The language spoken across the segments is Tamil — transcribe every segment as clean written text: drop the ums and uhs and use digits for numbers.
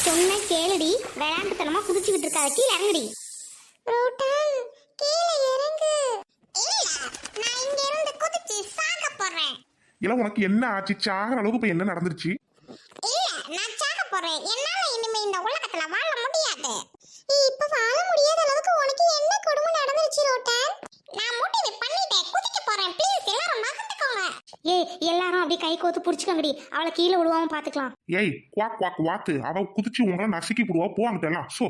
சொன்ன கேளுடி, விளையாட்டுத்தனமா குதிச்சுக்கிட்டு இருக்காத, கீழே இறங்குடி. ரோட்டன், கீழே இறங்கு. இல்ல, நான் இங்க இருந்து குதிச்சு சாக போறேன். இல்ல உனக்கு என்ன ஆச்சு? சாகிற அளவுக்கு இப்ப என்ன நடந்துருச்சு? இல்ல, நான் சாக போறேன். என்னால இனிமே இந்த உலகத்துல வாழ முடியாது. இப்ப வாழ முடியாத அளவுக்கு உனக்கு என்ன கொடுமை நடந்துருச்சு ரோட்டன்? நான் முடிவு பண்ணிட்டேன், குதிக்க போறேன். ப்ளீஸ் எல்லாரும் நகர்ந்துக்கோங்க. ஏய், எல்லாரும் அப்படியே கை கோத்து புடிச்சுக்கங்கடி, அவளை கீழே விழுவாம பாத்துக்கலாம். ஏய் குவாக் குவாக் வாத்து, அவ குதிச்சு உங்களை நசுக்கி போடுவா, போவாங்கட்டெல்லாம். சோ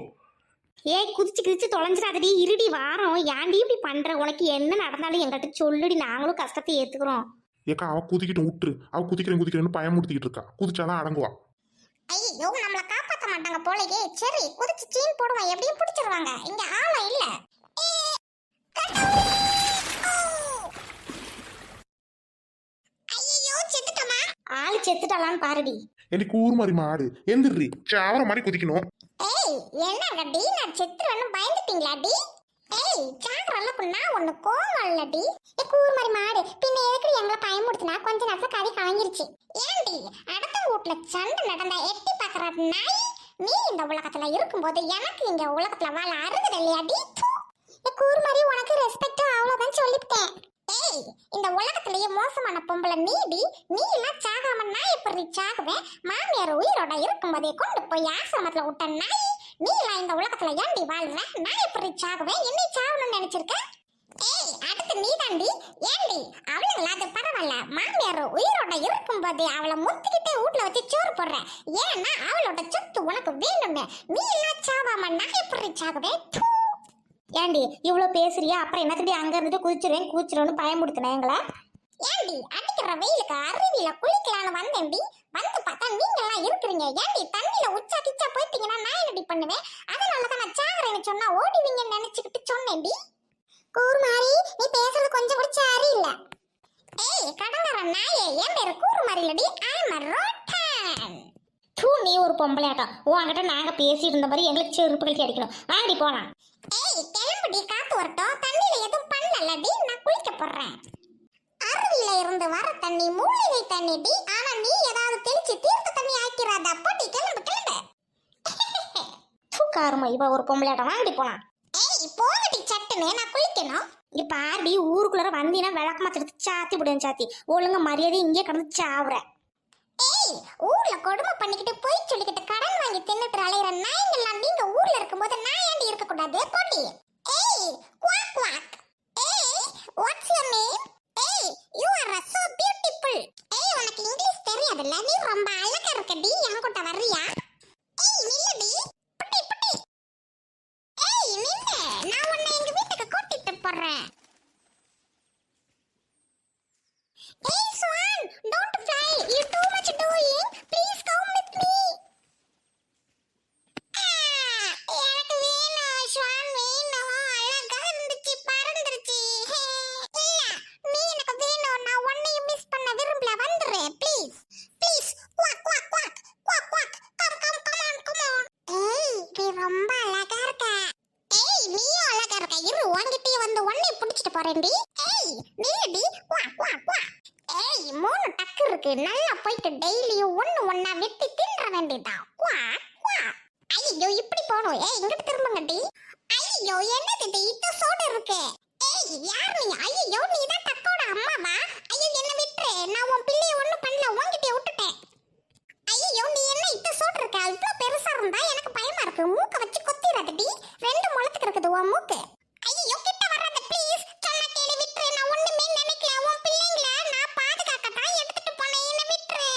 ஏய், குதிச்சு தொலைஞ்சிடாதடி, இருடி வாரம். ஏன்டி இப்படி பண்ற? உனக்கு என்ன நடந்தாலும் எங்கிட்ட சொல்லுடி, நாங்களும் கஷ்டத்தை ஏத்துக்கிறோம். ஏக்கா அவ குதிக்கிட்டு விட்டுரு, அவ குதிக்கிறேன்னு பயமுறுத்திக்கிட்டு இருக்கா. குதிச்சாதான் அடங்குவா. ஐயோ, நம்மள காப்பாத்த மாட்டாங்க போலயே. சரி, குதிச்சு சீன் போடுவோம், எப்படியும் பிடிச்சிருவாங்க. இங்க ஆளம் இல்ல. ஐயோ, செத்துட்டமா? ஆளு செத்துட்டாலான்னு பாருடி. எனக்கு ஊர் மாதிரி மாடு எந்திரி, சாவர மாதிரி குதிக்கணும். ஏய், என்னங்க டி, நான் செத்துறேன்னு பயந்துட்டீங்களா டி? ஏய், சாகறல நான் ஒண்ணு கோவம் இல்லடி. கூர் மாதிரி மாடு பின்ன எதுக்கு எங்களை பயமுடுத்தினா? கொஞ்ச நேரத்துல கதை கலங்கிருச்சு. ஏன்டி அடுத்த வீட்டுல சண்டை நடந்தா எட்டி பாக்குற நாய் நீ இந்த உலகத்துல இருக்கும்போது எனக்கு இங்க உலகத்துல வாழ அருகுது இல்லையாடி? கூர் மாதிரி உனக்கு ரெஸ்பெக்ட் அவ்வளவுதான் சொல்லிவிட்டேன். ஏய், இந்த உலகத்திலேயே மோசமான பொம்பளை நீடி. நீ எல்லாம் சாகாம நான் எப்படி சாகுவேன்? மாமியார் உயிரோட இருக்கும்போதே கொண்டு போய் ஆசிரமத்துல விட்ட நாய் நீ எல்லாம் இந்த உலகத்துல ஏண்டி வாழ்ற? நான் எப்படி சாகுவேன்? என்னை சாகணும்னு நினைச்சிருக்க? ஏய், அடுத்து நீ தாண்டி. ஏண்டி அவளுங்களா? அது பரவாயில்ல, மாமியார் உயிரோட இருக்கும்போது அவளை முத்திக்கிட்டே வீட்டுல வச்சு சோறு போடுற. ஏன்னா அவளோட சொத்து உனக்கு வேணும்னு. நீ எல்லாம் சாவாம நான் எப்படி சாகுவேன்? ஏண்டி இவ்வளவு பேசுறியா? அப்புறம் என்னத்தடி அங்க இருந்துட்டு குதிச்சிருவேன்னு பயமுடுத்தின எங்களை? ஏண்டி அடிக்கிற வெயிலுக்கு அருவியில குளிக்கலான்னு வந்தேன்டி. வந்து பார்த்தா நீங்க எல்லாம் இருக்கிறீங்க. ஏண்டி தண்ணியில உச்சா கிச்சா போயிட்டீங்கன்னா நான் என்னடி பண்ணுவேன்? அதனாலதான் நான் சாகுறேன்னு சொன்னா ஓடிவீங்கன்னு நினைச்சுக்கிட்டு சொன்னேன்டி. கூறுமாரி, நீ பேசுறது கொஞ்சம் கூட சரி இல்ல. ஏய் கடங்கற நாயே, என் பேரு கூறுமாரி இல்லடி, ஐம் a ரோட்டன். நீ ஒரு பொம்பளையாட்டா? உன்கிட்ட நாங்க பேசிட்டு இருந்த மாதிரி எங்களுக்கு செருப்பு கழிச்சு அடிக்கணும். வாங்கடி போலாம். ஏய் கிளம்புடி, காத்து வரட்டும். தண்ணியில எதுவும் பண்ணலடி, நான் குளிக்க போறேன். அருவியில இருந்து வர தண்ணி மூலிகை தண்ணி டி. ஆனா நீ ஏதாவது தெளிச்சு தீர்த்த தண்ணி ஆக்கிறாத. போட்டி கிளம்பு கிளம்பு. காருமா இவ ஒரு பொம்பளையாட்டம். வாங்கடி போலாம். ஏய் போகடி சட்டுன்னு, நான் குளிக்கணும். இங்க பாருடி, ஊருக்குள்ள வந்தீங்கன்னா விளக்கமா எடுத்து சாத்தி விடுவேன். சாத்தி ஒழுங்க மரியாதை இங்கே கடந்து சாவுற. ஏய், ஊர்ல கொடுமை பண்ணிக்கிட்டு போய் சொல்லிக்கிட்டு கடன் வாங்கி தின்னுட்டு அலையிற நாய்ங்கெல்லாம் நீங்க ஊர்ல இருக்கும்போது நான் ஏண்டி இருக்க கூடாது? போட்டி. ஏய் குவாக் குவாக். ஏய் வாட்ஸ் யுவர் நேம்? ஏய் யூ ஆர் so beautiful. ஏய் உனக்கு இங்கிலீஷ் தெரியாதுல்ல? நீ ரொம்ப அழகா இருக்கடி. என் கூட வர்றியா? ஏய் நில்லுடி. புட்டி புட்டி. ஏய் நில்லு, நான் உன்னை எங்க வீட்டுக்கு கூட்டிட்டு போறேன். Hey Swan, don't fly. You too much doing. Please come with me. எனக்கு வேணும் Swan, வேணும். அழகா இருந்துச்சு, பறந்துருச்சு. இல்ல, நீ எனக்கு வேணும். நான் உன்னையும் மிஸ் பண்ண விரும்பல. வந்துரு please please. Quack quack quack quack quack. Come on. ஏய் நீ ரொம்ப அழகா இருக்க. ஏய் நீயும் அழகா இருக்க. இரு, உன்கிட்டயே வந்து உன்னை பிடிச்சிட்டு போறேன்டி. ஏய் நில்லுடி. Quack quack quack. ஏய் 3 டக்கு இருக்கு. நல்லா போயிட்டு டெய்லியும் ஒண்ணா வெட்டி தின்ற வேண்டியதான். Quack quack. ஐயோ இப்படி போணும். ஏய் இங்கிட்டு திரும்பங்கடி. ஐயோ என்னது இது? இத்த சோடு இருக்கு. ஏய் யார் நீ? ஐயோ நீ தான் டக்கோட அம்மாவா? ஐயோ என்ன விட்டுரு, நான் உன் பிள்ளைய ஒண்ணும் பண்ணல, உன்கிட்டயே விட்டுட்டேன். ஐயோ நீ என்ன இத்த சோடு இருக்க? இவ்ளோ பெருசா இருந்தா எனக்கு பயமா இருக்கு. மூக்க வச்சு கொத்திராதடி. 2 முளத்துக்கு இருக்குது உன் மூக்கு. ஐயோ கிட்ட வராத ப்ளீஸ். சொன்ன கேளு, விட்டுரு. நான் ஒண்ணுமே நினைக்கல. உன் பிள்ளைங்கள நான் பாதுகாக்கத்தான் எடுத்துட்டு போனேன். என்ன விட்டுரு.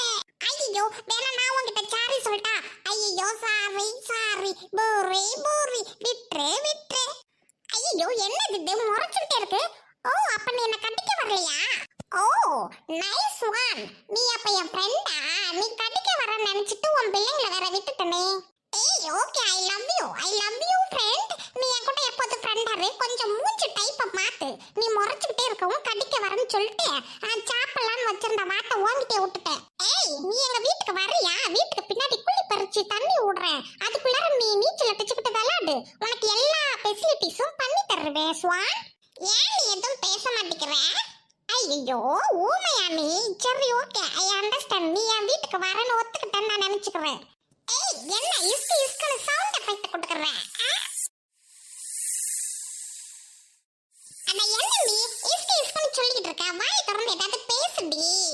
ஐயோ வேணா, நான் உன்கிட்ட சாரி சொல்லிட்டா? ஐயோ சாரி பூரி விட்டுரு. ஐயோ என்னது இது? முறைச்சுட்டே இருக்கு. ஓ அப்ப நீ என்ன கட்டிக்க வரலையா? ஓ நைஸ் ஒன். நீ அப்ப என் ஃப்ரெண்டா? நீ கட்டிக்க வரன்னு நினைச்சிட்டு உன் பிள்ளைங்களை வேற விட்டுட்டனே. ஏய் okay, I love you friend. நீ என் கூட எப்போது ஃப்ரெண்டாரு? கொஞ்சம் மூச்சு டைப்பை மாத்து. நீ முறைச்சுக்கிட்டே இருக்கவும் கடிக்க வரேன்னு சொல்லிட்டு சாப்பிடலான்னு வச்சிருந்த வாட்டை ஓங்கிட்டே விட்டுட்டேன். ஏய் நீ எங்க வீட்டுக்கு வரியா? வீட்டுக்கு பின்னாடி குழி பறிச்சு தண்ணி விடுறேன். அதுக்குள்ளார நீ நீச்சல் அடிச்சுக்கிட்டு விளையாடு. உனக்கு எல்லா ஃபெசிலிட்டிஸும் பண்ணி தருவேன் ஸ்வான். ஏன் நீ எதுவும் பேச மாட்டேங்கிற? ஐயோ ஊமையா நீ? சரி ஓகே, ஐ அண்டர்ஸ்டாண்ட். நீ என் வீட்டுக்கு வரேன்னு ஒத்துக்கிட்டேன்னு நான் நினைச்சுக்கிறேன். ஏய் என்ன இஸ்கு இஸ்குன்னு சவுண்ட் எஃபெக்ட் கொடுக்கறேன். அட என்ன நீ இஸ்கு இஸ்குன்னு சொல்லிட்டு இருக்க? வாய் திறந்து ஏதாவது பேசுடி.